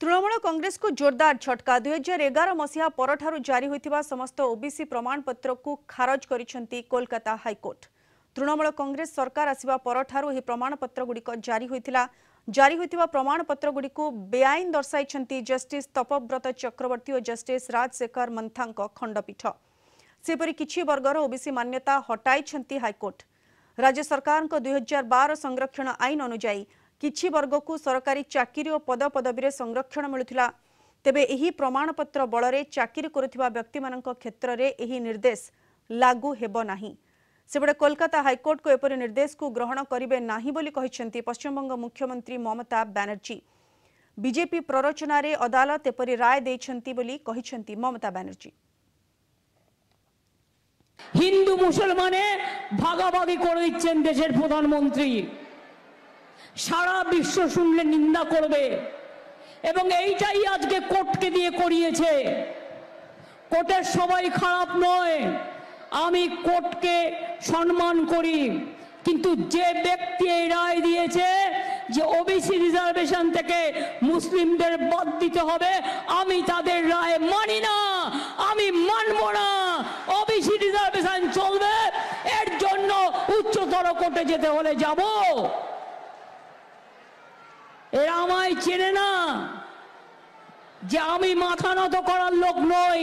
तृणमूल कांग्रेस को जोरदार झटका 2011 मसीहा परठारु जारी होइतिबा समस्त ओबीसी प्रमाणपत्र को खारज करिसेंती कोलकाता हाईकोर्ट। तृणमूल कांग्रेस सरकार आसिबा परठारु एही प्रमाणपत्र गुड़िक जारी होइतिबा प्रमाणपत्र गुड़िको बेआईन दर्शाइछंती जस्टिस तपव्रत चक्रवर्ती और जस्टिस राजशेखर मंथांक खंडपीठ। सेपरि किछि वर्गर ओबीसी मान्यता हटाइछंती हाईकोर्ट। राज्य सरकार 2012 संरक्षण आईन अनुଯାयी किछि वर्ग को सरकारी चाकरी और पदपदवी संरक्षण मिलुथिला। तेबे एही प्रमाणपत्र बलरे चाकरी करुथिबा व्यक्ति मानक क्षेत्र रे एही निर्देश लागू हेबो नाही। सेबडे कोलकाता हाईकोर्ट को एपरि निर्देश को ग्रहण करिबे नाही बोली कहिसेंती पश्चिमबंग मुख्यमंत्री ममता बनर्जी। बीजेपी प्ररोचना रे अदालत एपरि राय देइछंती बोली कहिसेंती ममता बनर्जी। हिंदू मुसलमाने भागाभागी करे दिच्छेन देशेर प्रधानमंत्री। सारा विश्व शुनले निंदा करबे एवं एइटाई आजके कोर्टके दिए करिएछे। कोर्टेर सबाई खराब नय, आमी कोर्टके सम्मान करी, किन्तु जे व्यक्ति এই রায় দিয়েছে যে ওবিসি রিজার্ভেশন থেকে মুসলিমদের বাদ দিতে হবে, আমি তাদের রায় মানি না, আমি মানব না। ওবিসি রিজার্ভেশন চলবে, এর জন্য উচ্চতর কোর্টে যেতে হলে যাব। এরা আমায় চেনে না যে আমি মাথা নত করার লোক নই।